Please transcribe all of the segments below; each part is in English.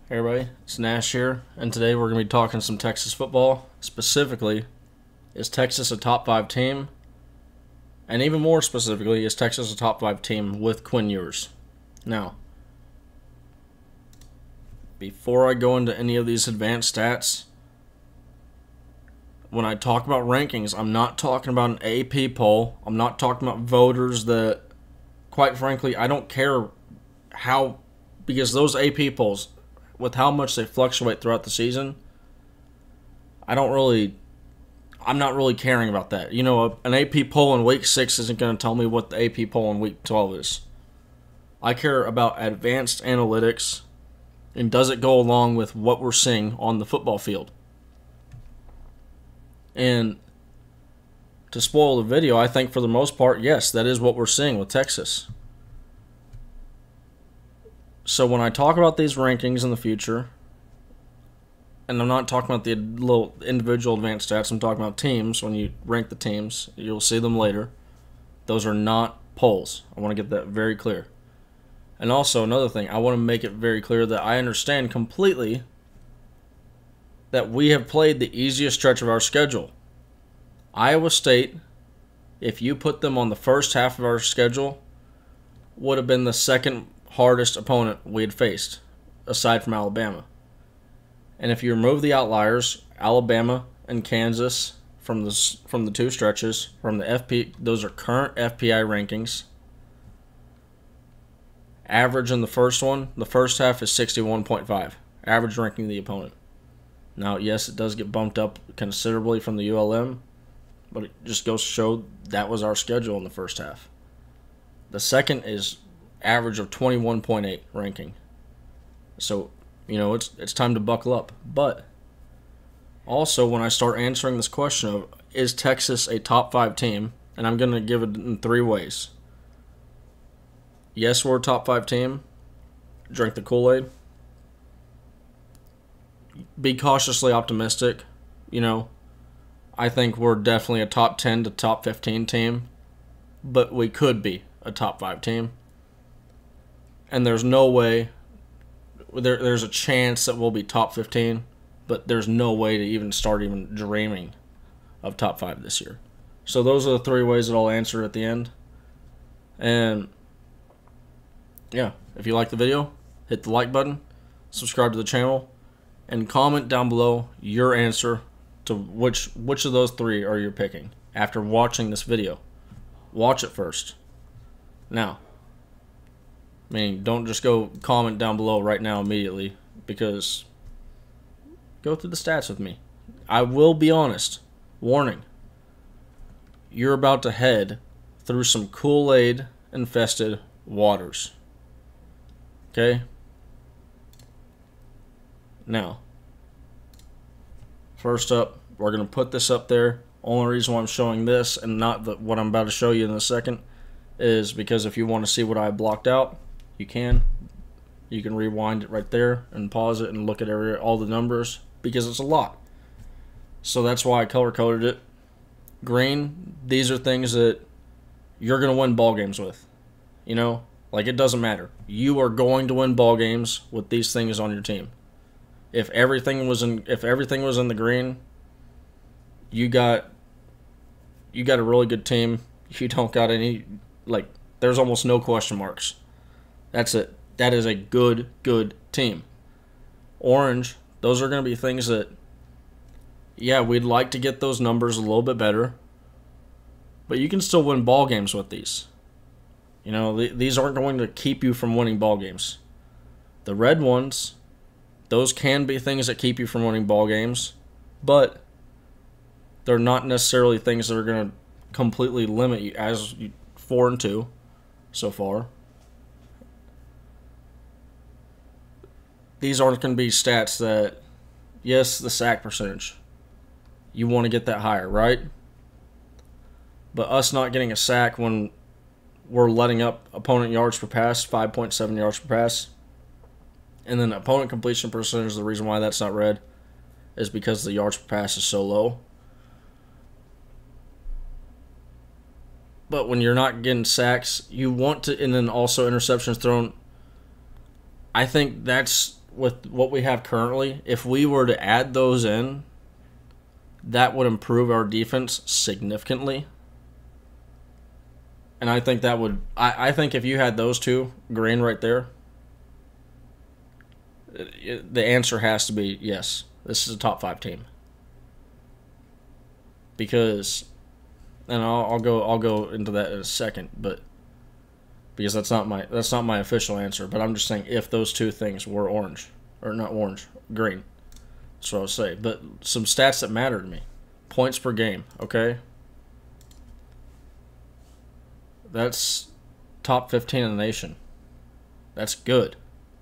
Hey everybody, it's Nash here, and today we're going to be talking some Texas football. Specifically, is Texas a top 5 team? And even more specifically, is Texas a top 5 team with Quinn Ewers? Now, before I go into any of these advanced stats, when I talk about rankings, I'm not talking about an AP poll. I'm not talking about voters that, quite frankly, I don't care how, because those AP polls, with how much they fluctuate throughout the season, I'm not really caring about that. You know, an AP poll in week 6 isn't going to tell me what the AP poll in week 12 is. I care about advanced analytics, and does it go along with what we're seeing on the football field. And to spoil the video, I think for the most part, yes, that is what we're seeing with Texas. So when I talk about these rankings in the future, and I'm not talking about the little individual advanced stats, I'm talking about teams. When you rank the teams, you'll see them later. Those are not polls. I want to get that very clear. And also another thing, I want to make it very clear that I understand completely that we have played the easiest stretch of our schedule. Iowa State, if you put them on the first half of our schedule, would have been the second hardest opponent we had faced, aside from Alabama. And if you remove the outliers, Alabama and Kansas from the two stretches, from the FP, those are current FPI rankings. Average in the first one, the first half is 61.5. Average ranking of the opponent. Now, yes, it does get bumped up considerably from the ULM, but it just goes to show that was our schedule in the first half. The second is average of 21.8 ranking. So, you know, it's time to buckle up. But also, when I start answering this question of, is Texas a top 5 team, and I'm going to give it in 3 ways. Yes, we're a top 5 team. Drink the Kool-Aid. Be cautiously optimistic. You know, I think we're definitely a top 10 to top 15 team, but we could be a top 5 team. And there's no way, there's a chance that we'll be top 15, but there's no way to even start even dreaming of top 5 this year. So those are the 3 ways that I'll answer at the end. And yeah, if you like the video, hit the like button, subscribe to the channel, and comment down below your answer to which of those 3 are you picking after watching this video. Watch it first. Now, I mean, don't just go comment down below right now immediately, because go through the stats with me. I will be honest. Warning. You're about to head through some Kool-Aid infested waters. Okay? Now, first up, we're going to put this up there. Only reason why I'm showing this and not what I'm about to show you in a second is because if you want to see what I blocked out, you can rewind it right there and pause it and look at all the numbers, because it's a lot. So that's why I color coded it. Green, these are things that you're going to win ball games with. You know, like, it doesn't matter. You are going to win ball games with these things on your team. If everything was in the green, you got a really good team. You don't got any, like, there's almost no question marks. That's it. That is a good team. Orange, those are going to be things that, yeah, we'd like to get those numbers a little bit better, but you can still win ball games with these. You know, these aren't going to keep you from winning ball games. The red ones, those can be things that keep you from winning ball games, but they're not necessarily things that are going to completely limit you, as 4 and 2 so far. These aren't going to be stats that, yes, the sack percentage, you want to get that higher, right? But us not getting a sack when we're letting up opponent yards per pass, 5.7 yards per pass, and then opponent completion percentage, the reason why that's not red is because the yards per pass is so low. But when you're not getting sacks, you want to, and then also interceptions thrown, I think that's with what we have currently, if we were to add those in, that would improve our defense significantly. And I think that would, I think if you had those two green right there, the answer has to be yes. This is a top 5 team. Because, and I'll go into that in a second, but because that's not my official answer. But I'm just saying if those two things were orange, or not orange, green. That's what I'll say. But some stats that matter to me: points per game. Okay, that's top 15 in the nation. That's good.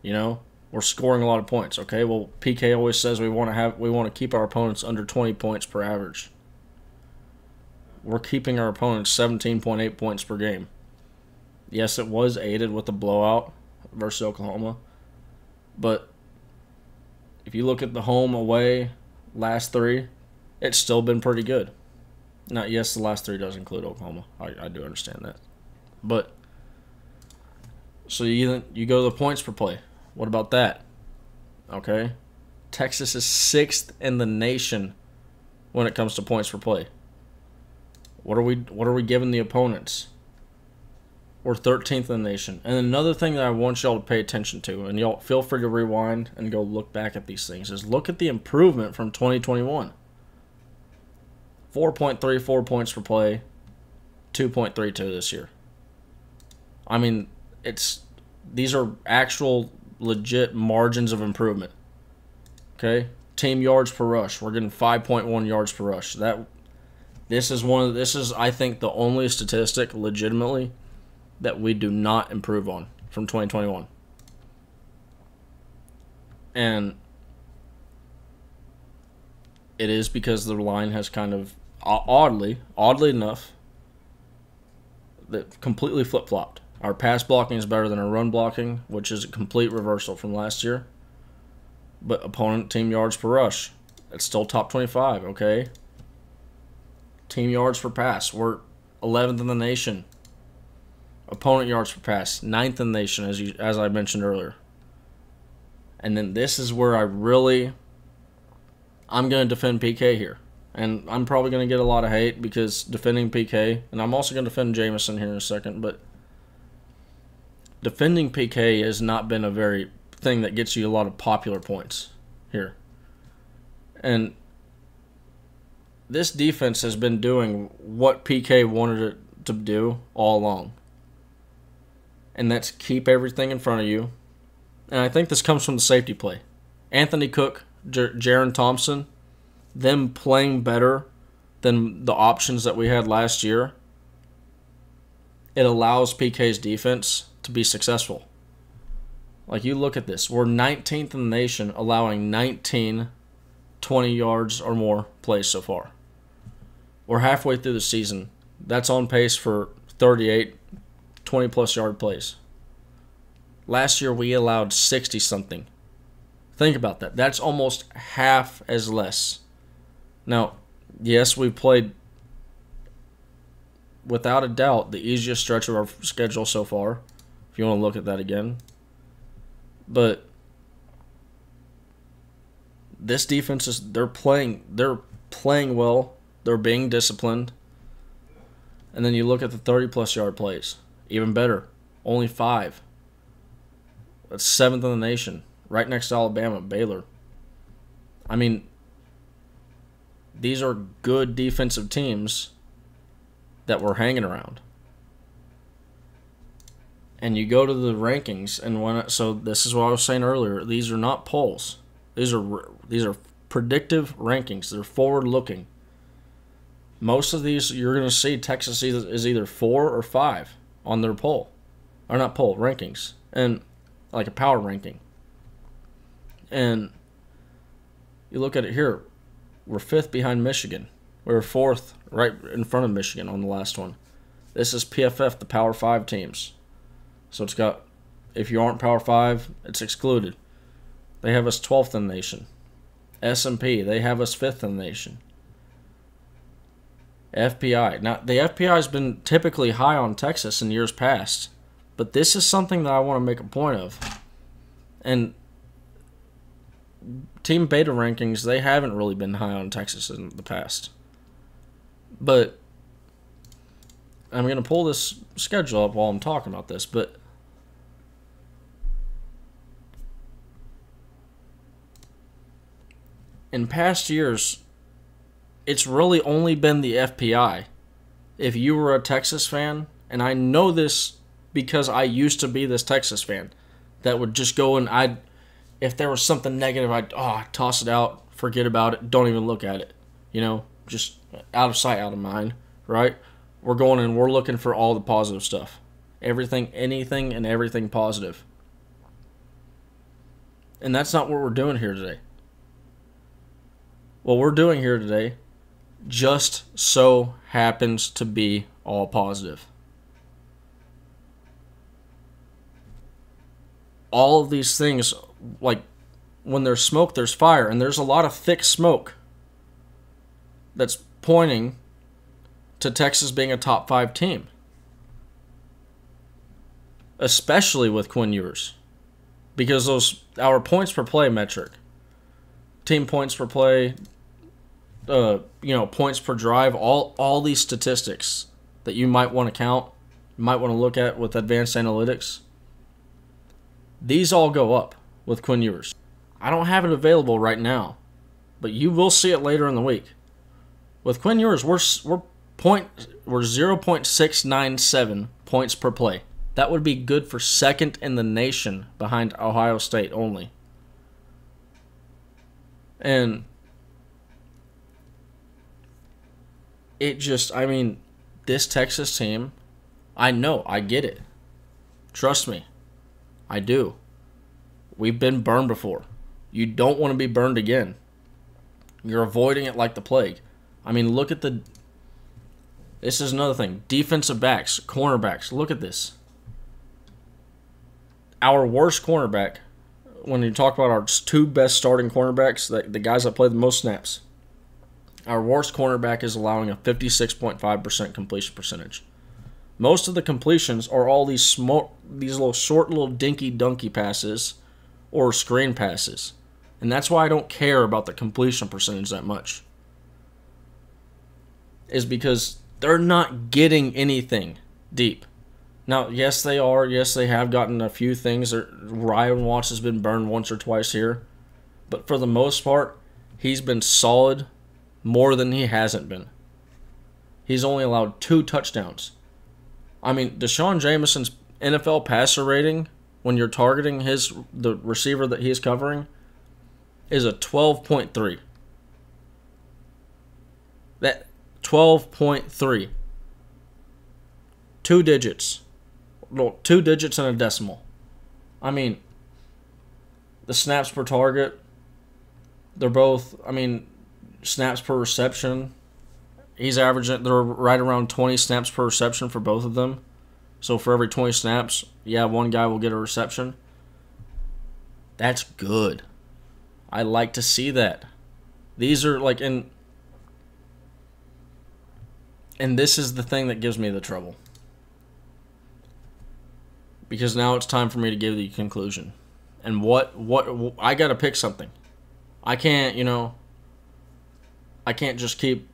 You know, we're scoring a lot of points. Okay, well, PK always says we want to keep our opponents under 20 points per average. We're keeping our opponents 17.8 points per game. Yes, it was aided with the blowout versus Oklahoma. But if you look at the home, away, last 3, it's still been pretty good. Now, yes, the last 3 does include Oklahoma. I do understand that. But, so you go to the points per play. What about that? Okay. Texas is 6th in the nation when it comes to points per play. What are we giving the opponents? We're 13th in the nation. And another thing that I want y'all to pay attention to, and y'all feel free to rewind and go look back at these things, is look at the improvement from 2021. 4.34 points per play, 2.32 this year. I mean, these are actual legit margins of improvement. Okay? Team yards per rush. We're getting 5.1 yards per rush. This is I think the only statistic legitimately that we do not improve on from 2021. And it is because the line has kind of oddly enough, that completely flip-flopped. Our pass blocking is better than our run blocking, which is a complete reversal from last year. But opponent team yards per rush, it's still top 25, okay? Team yards per pass, we're 11th in the nation. Opponent yards per pass, 9th in the nation, as I mentioned earlier. And then this is where I'm going to defend PK here. And I'm probably going to get a lot of hate because defending PK, and I'm also going to defend Jameson here in a second, but defending PK has not been a very thing that gets you a lot of popular points here. And this defense has been doing what PK wanted it to do all along. And that's keep everything in front of you. And I think this comes from the safety play. Anthony Cook, Jaron Thompson, them playing better than the options that we had last year, it allows PK's defense to be successful. Like, you look at this. We're 19th in the nation, allowing 19 20 yards or more plays so far. We're halfway through the season. That's on pace for 38 20-plus yard plays. Last year, we allowed 60-something. Think about that. That's almost half as less. Now, yes, we played, without a doubt, the easiest stretch of our schedule so far, if you want to look at that again. But this defense they're playing well. They're being disciplined. And then you look at the 30-plus yard plays. Even better. Only 5. That's 7th in the nation. Right next to Alabama, Baylor. I mean, these are good defensive teams that we're hanging around. And you go to the rankings, and so this is what I was saying earlier. These are not polls. These are predictive rankings. They're forward-looking. Most of these, you're going to see Texas is either 4 or 5 on their poll. Or not poll, rankings. And like a power ranking. And you look at it here. We're 5th behind Michigan. We were 4th right in front of Michigan on the last one. This is PFF, the Power 5 teams. So it's got, if you aren't Power 5, it's excluded. They have us 12th in the nation. S&P, they have us 5th in the nation. FPI. Now, the FPI has been typically high on Texas in years past, but this is something that I want to make a point of. And team beta rankings, they haven't really been high on Texas in the past. But I'm going to pull this schedule up while I'm talking about this, but in past years, it's really only been the FPI. If you were a Texas fan, and I know this because I used to be this Texas fan, that would just go and if there was something negative, I'd toss it out, forget about it, don't even look at it. Just out of sight, out of mind, right? We're going and we're looking for all the positive stuff. Everything, anything, and everything positive. And that's not what we're doing here today. What we're doing here today just so happens to be all positive. All of these things, like when there's smoke, there's fire, and there's a lot of thick smoke that's pointing to Texas being a top 5 team, especially with Quinn Ewers, because our points per play metric, team points per play, points per drive, all these statistics that you might want to count, you might want to look at with advanced analytics, these all go up with Quinn Ewers. I don't have it available right now, but you will see it later in the week. With Quinn Ewers, we're 0.697 points per play. That would be good for second in the nation behind Ohio State only. And this Texas team, I get it. Trust me, I do. We've been burned before. You don't want to be burned again. You're avoiding it like the plague. Look at this is another thing. Defensive backs, cornerbacks, look at this. Our worst cornerback, when you talk about our 2 best starting cornerbacks, the guys that play the most snaps, our worst cornerback is allowing a 56.5% completion percentage. Most of the completions are all these little short, little dinky-dunky passes or screen passes. And that's why I don't care about the completion percentage that much. Is because they're not getting anything deep. Now, yes, they are. Yes, they have gotten a few things. Ryan Watts has been burned once or twice here. But for the most part, he's been solid more than he hasn't been. He's only allowed 2 touchdowns. Deshaun Jameson's NFL passer rating, when you're targeting the receiver that he's covering, is a 12.3. That 12.3. 2 digits. 2 digits and a decimal. The snaps per target, they're both, snaps per reception. He's averaging, they're right around 20 snaps per reception for both of them. So for every 20 snaps, one guy will get a reception. That's good. I like to see that. These are and this is the thing that gives me the trouble. Because now it's time for me to give the conclusion. And what I got to pick something. I can't just keep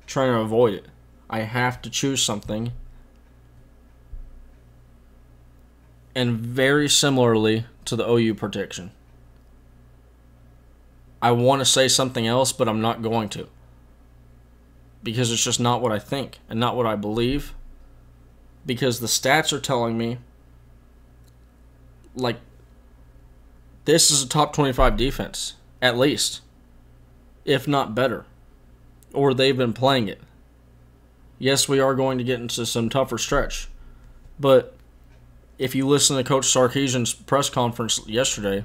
trying to avoid it. I have to choose something. And very similarly to the OU prediction, I want to say something else, but I'm not going to. Because it's just not what I think and not what I believe. Because the stats are telling me, this is a top 25 defense, at least. If not better. Or they've been playing it. Yes, we are going to get into some tougher stretch. But if you listen to Coach Sarkisian's press conference yesterday,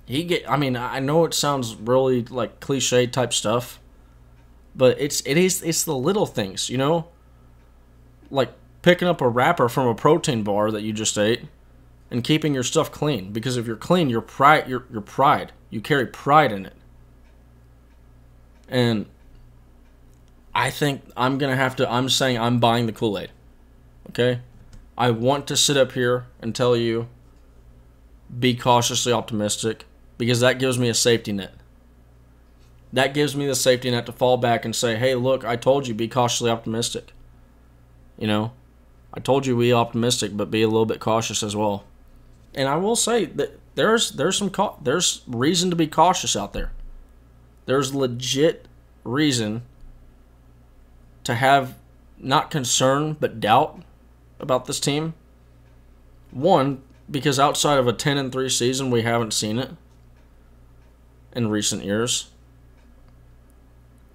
I know it sounds really like cliche type stuff, but it's the little things, like picking up a wrapper from a protein bar that you just ate and keeping your stuff clean. Because if you're clean, you're pride. You carry pride in it. And I think I'm saying I'm buying the Kool-Aid. Okay? I want to sit up here and tell you, be cautiously optimistic. because that gives me a safety net. That gives me the safety net to fall back and say, hey, look, I told you, be cautiously optimistic. You know, I told you be optimistic, but be a little bit cautious as well. And I will say that there's reason to be cautious out there. There's legit reason to have not concern but doubt about this team. One, because outside of a 10-3 season, we haven't seen it in recent years.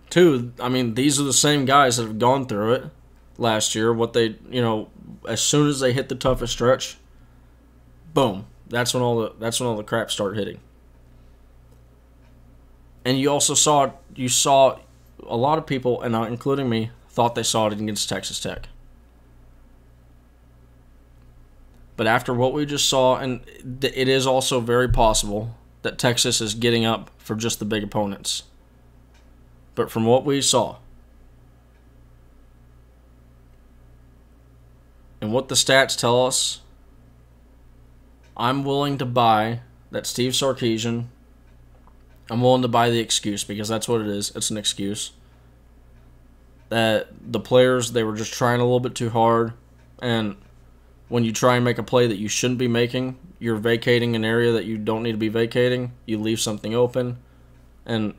Two, I mean, these are the same guys that have gone through it last year. What they, as soon as they hit the toughest stretch, boom, that's when all the crap started hitting. And you also saw a lot of people, and including me, thought they saw it against Texas Tech. But after what we just saw, and it is also very possible that Texas is getting up for just the big opponents. But from what we saw, and what the stats tell us, I'm willing to buy that Steve Sarkisian. I'm willing to buy the excuse, because that's what it is. It's an excuse. That the players, they were just trying a little bit too hard. And when you try and make a play that you shouldn't be making, you're vacating an area that you don't need to be vacating. You leave something open. And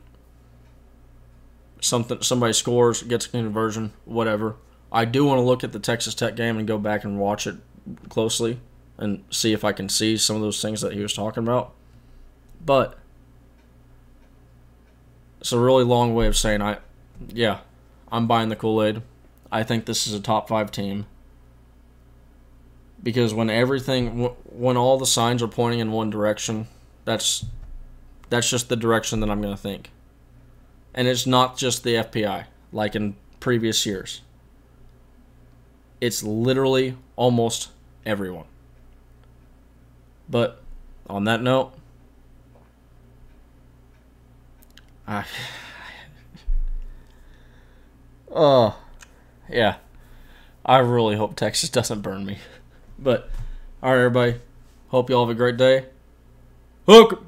somebody scores, gets a conversion, whatever. I do want to look at the Texas Tech game and go back and watch it closely and see if I can see some of those things that he was talking about. But it's a really long way of saying I'm buying the Kool-Aid. I think this is a top 5 team. Because when all the signs are pointing in one direction, that's just the direction that I'm going to think. And it's not just the FPI, like in previous years. It's literally almost everyone. But on that note, yeah, I really hope Texas doesn't burn me. But, all right, everybody. Hope you all have a great day. Hook!